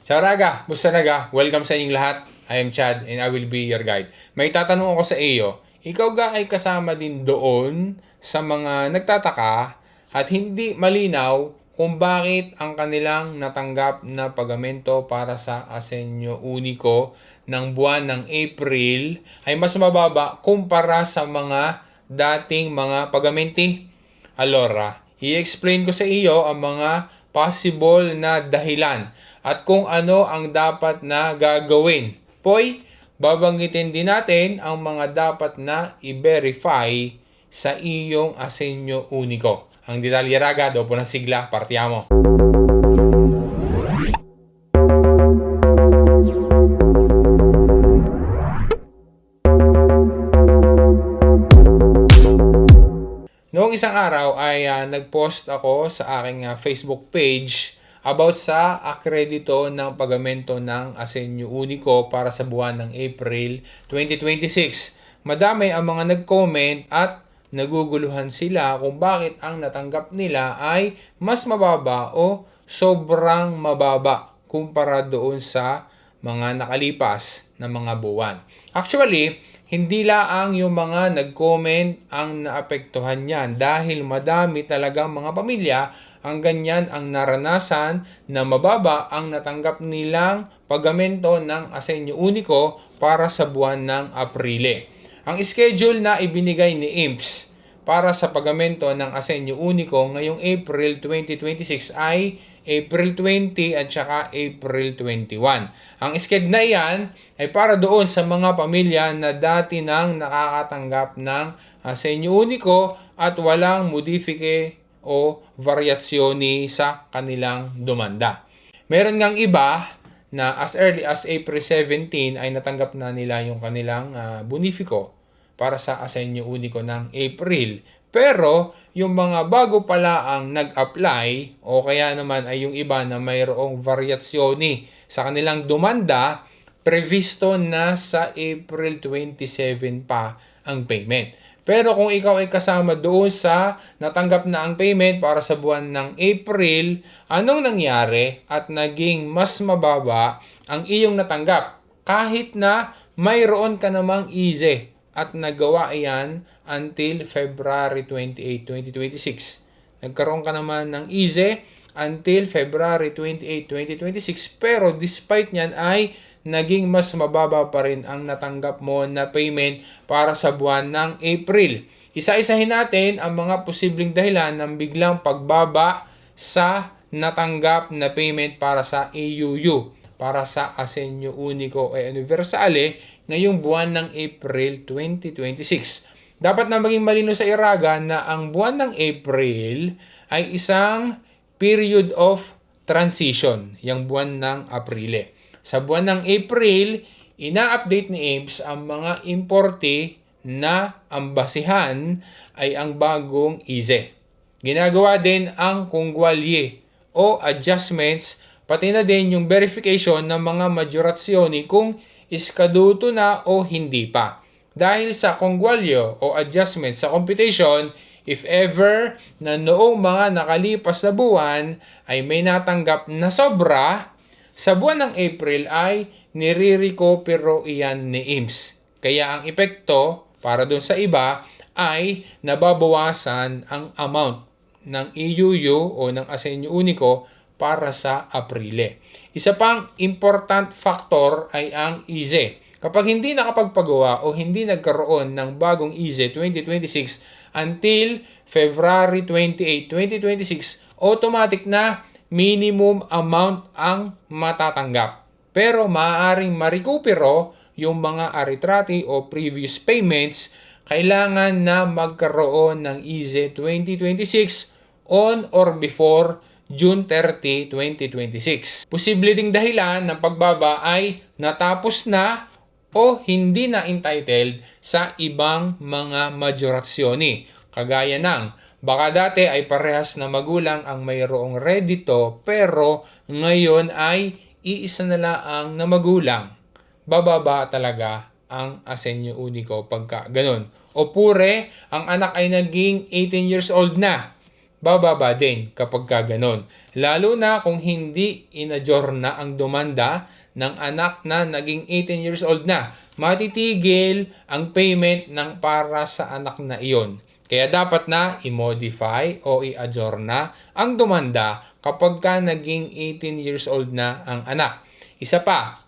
Ciao Raga! Musta naga? Welcome sa inyong lahat. I am Chad and I will be your guide. May tatanong ako sa iyo. Ikaw ga ay kasama din doon sa mga nagtataka at hindi malinaw kung bakit ang kanilang natanggap na pagamento para sa Asenyo Unico ng buwan ng April ay mas mababa kumpara sa mga dating mga pagamenti? Alora, i-explain ko sa iyo ang mga possible na dahilan at kung ano ang dapat na gagawin. Poy, babanggitin din natin ang mga dapat na i-verify sa iyong Asenyo Unico. Ang detalye raga, dopo ng sigla, partiamo. Noong isang araw ay nag-post ako sa aking Facebook page about sa akredito ng pagamento ng Asenyo Unico para sa buwan ng April 2026. Madami ang mga nag-comment at naguguluhan sila kung bakit ang natanggap nila ay mas mababa o sobrang mababa kumpara doon sa mga nakalipas na mga buwan. Actually, hindi laang yung mga nag-comment ang naapektuhan niyan dahil madami talagang mga pamilya ang ganyan ang naranasan na mababa ang natanggap nilang pagamento ng Asenyo Unico para sa buwan ng Aprile. Ang schedule na ibinigay ni IMPS para sa pagamento ng Asenyo Unico ngayong April 2026 ay April 20 at saka April 21. Ang schedule na iyan ay para doon sa mga pamilya na dati nang nakakatanggap ng Asenyo Unico at walang modifike o variasyoni sa kanilang demanda. Meron ngang iba na as early as April 17 ay natanggap na nila yung kanilang bonifiko para sa Asenyo Unico ng April. Pero yung mga bago pala ang nag-apply o kaya naman ay yung iba na mayroong variasyoni sa kanilang demanda, previsto na sa April 27 pa ang payment. Pero kung ikaw ay kasama doon sa natanggap na ang payment para sa buwan ng April, anong nangyari at naging mas mababa ang iyong natanggap kahit na mayroon ka namang easy at nagawa iyan until February 28, 2026. Nagkaroon ka naman ng easy until February 28, 2026 pero despite niyan ay naging mas mababa pa rin ang natanggap mo na payment para sa buwan ng April. Isa-isahin natin ang mga posibleng dahilan ng biglang pagbaba sa natanggap na payment para sa AUU, para sa Asenyo Unico e Universale ngayong buwan ng April 2026. Dapat na maging malino sa iraga na ang buwan ng April ay isang period of transition, yung buwan ng Aprile. Sa buwan ng April, ina-update ni IMPS ang mga importe na ang basihan ay ang bagong ISE. Ginagawa din ang kongwalye o adjustments, pati na din yung verification ng mga majorasyoni kung iskaduto na o hindi pa. Dahil sa kongwalyo o adjustment sa computation, if ever na noong mga nakalipas na buwan ay may natanggap na sobra, sa buwan ng April ay nire-recupero iyan ni IMPS. Kaya ang epekto para doon sa iba ay nababawasan ang amount ng EUU o ng Asenyo Unico para sa Aprile. Isa pang important factor ay ang ISE. Kapag hindi nakapagpagawa o hindi nagkaroon ng bagong ISE 2026 until February 28, 2026, automatic na minimum amount ang matatanggap. Pero maaaring ma-recupero yung mga arretrati o previous payments, kailangan na magkaroon ng ISE 2026 on or before June 30, 2026. Posible ding dahilan ng pagbaba ay natapos na o hindi na entitled sa ibang mga majorasyoni. Kagaya ng baka dati ay parehas na magulang ang mayroong redito pero ngayon ay iisa na lang na magulang. Bababa talaga ang Asenyo Unico pagka ganun. O pure, ang anak ay naging 18 years old na bababa din kapag ganon. Lalo na kung hindi inadyorna ang demanda ng anak na naging 18 years old na. Matitigil ang payment ng para sa anak na iyon. Kaya dapat na i-modify o i-adyorna ang demanda kapag ka naging 18 years old na ang anak. Isa pa,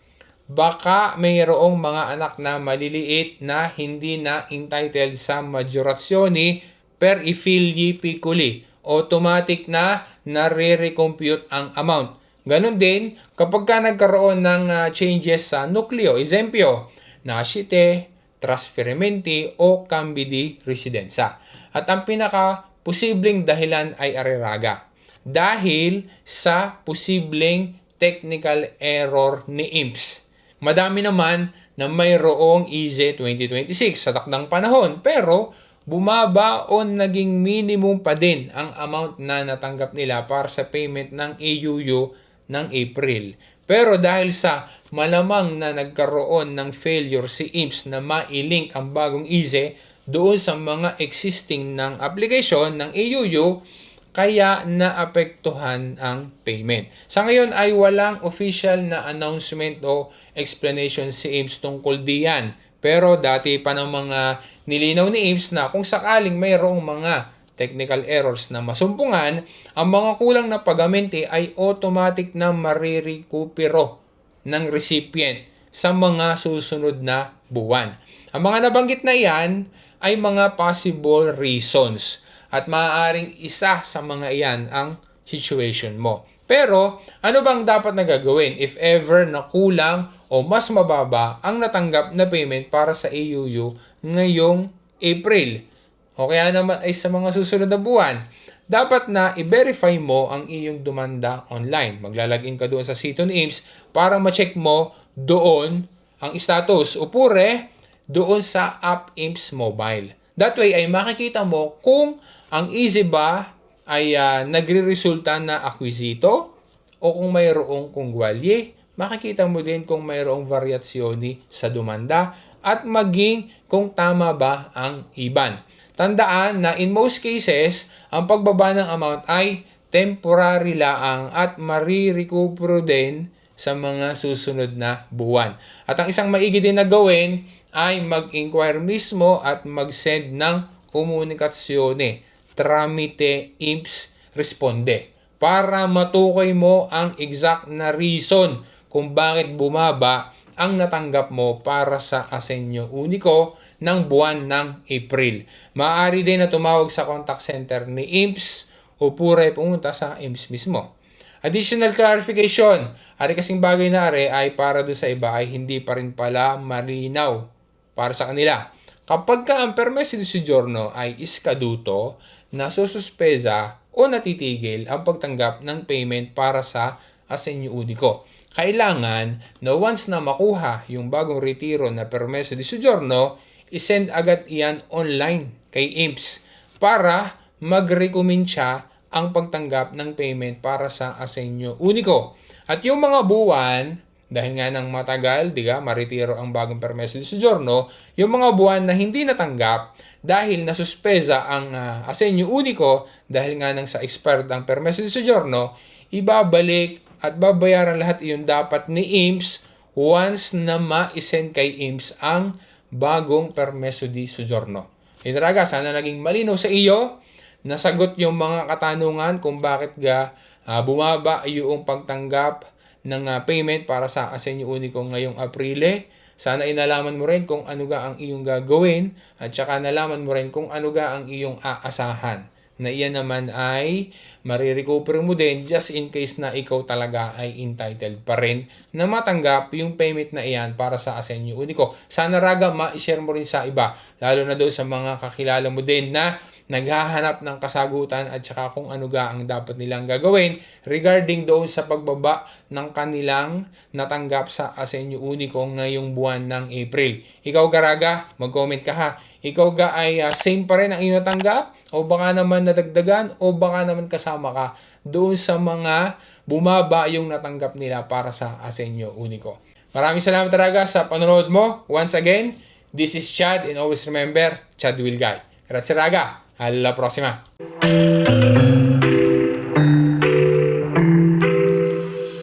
baka mayroong mga anak na maliliit na hindi na entitled sa maggiorazione per i figli piccoli. Automatic na nare-recompute ang amount. Ganon din kapag ka nagkaroon ng changes sa nucleo. Esempio, nascite, trasferimenti o cambi di residenza. At ang pinaka-posibleng dahilan ay areraga. Dahil sa posibleng technical error ni IMPS. Madami naman na mayroong EZ 2026 sa takdang panahon, pero bumaba o naging minimum pa din ang amount na natanggap nila para sa payment ng AUU ng April. Pero dahil sa malamang na nagkaroon ng failure si IMPS na ma-link ang bagong EZ doon sa mga existing ng application ng AUU, kaya naapektuhan ang payment. Sa ngayon ay walang official na announcement o explanation si IMPS tungkol diyan. Pero dati pa ng mga nilinaw ni IMPS na kung sakaling mayroong mga technical errors na masumpungan, ang mga kulang na pagamente ay automatic na marirecupero ng recipient sa mga susunod na buwan. Ang mga nabanggit na iyan ay mga possible reasons at maaaring isa sa mga iyan ang situation mo. Pero ano bang dapat na gagawin if ever na kulang o mas mababa ang natanggap na payment para sa AUU ngayong April? O kaya naman ay sa mga susunod na buwan? Dapat na i-verify mo ang iyong demanda online. Maglalagin ka doon sa sito ni IMPS para ma-check mo doon ang status. Upure doon sa app IMPS Mobile. That way ay makikita mo kung ang EZ ba ay nagre-resulta na akwisito o kung mayroong kongwalye. Makikita mo din kung mayroong variasyoni sa demanda at maging kung tama ba ang IBAN. Tandaan na in most cases, ang pagbaba ng amount ay temporary laang at marirecupero din sa mga susunod na buwan. At ang isang maigi din na gawin ay mag-inquire mismo at mag-send ng komunikasyone tramite IMPS Responde para matukoy mo ang exact na reason kung bakit bumaba ang natanggap mo para sa Asenyo Unico ng buwan ng April. Maaari din na tumawag sa contact center ni IMPS o pure pumunta sa IMPS mismo. Additional clarification, ari kasing bagay na ay para doon sa iba ay hindi pa rin pala malinaw para sa kanila. Kapag ka ang permesso di soggiorno ay iskaduto, nasususpeza o natitigil ang pagtanggap ng payment para sa Asenyo Unico. Kailangan na once na makuha yung bagong retiro na permesso di soggiorno, isend agad iyan online kay IMPS para mag-recommend siya ang pagtanggap ng payment para sa Asenyo Unico. At yung mga buwan, dahil nga ng matagal, maretiro ang bagong permesso di soggiorno, yung mga buwan na hindi natanggap dahil nasuspeza ang Asenyo Unico dahil nga nang sa expired ang permesso di soggiorno, ibabalik at babayaran lahat iyon dapat ni IMPS once na ma-send kay IMPS ang bagong permesso di soggiorno. Yun talaga, sana naging malinaw sa iyo, nasagot yung mga katanungan kung bakit bumaba yung pagtanggap ng payment para sa Asenyo Unico ngayong Aprile. Sana inalaman mo rin kung ano ang iyong gagawin at saka nalaman mo rin kung ano ang iyong aasahan. Na iyan naman ay marirecover mo din just in case na ikaw talaga ay entitled pa rin na matanggap yung payment na iyan para sa Asenyo Unico. Sana raga ma-share mo rin sa iba, lalo na doon sa mga kakilala mo din na naghahanap ng kasagutan at saka kung ano ang dapat nilang gagawin regarding doon sa pagbaba ng kanilang natanggap sa Asenyo Unico ngayong buwan ng April. Ikaw garaga, mag-comment ka ha. Ikaw ay same pa rin ang iyong natanggap o baka naman nadagdagan o baka naman kasama ka doon sa mga bumaba yung natanggap nila para sa Asenyo Unico. Maraming salamat talaga sa panonood mo. Once again, this is Chad and always remember, Chad will guide. Grazie raga, alla prossima!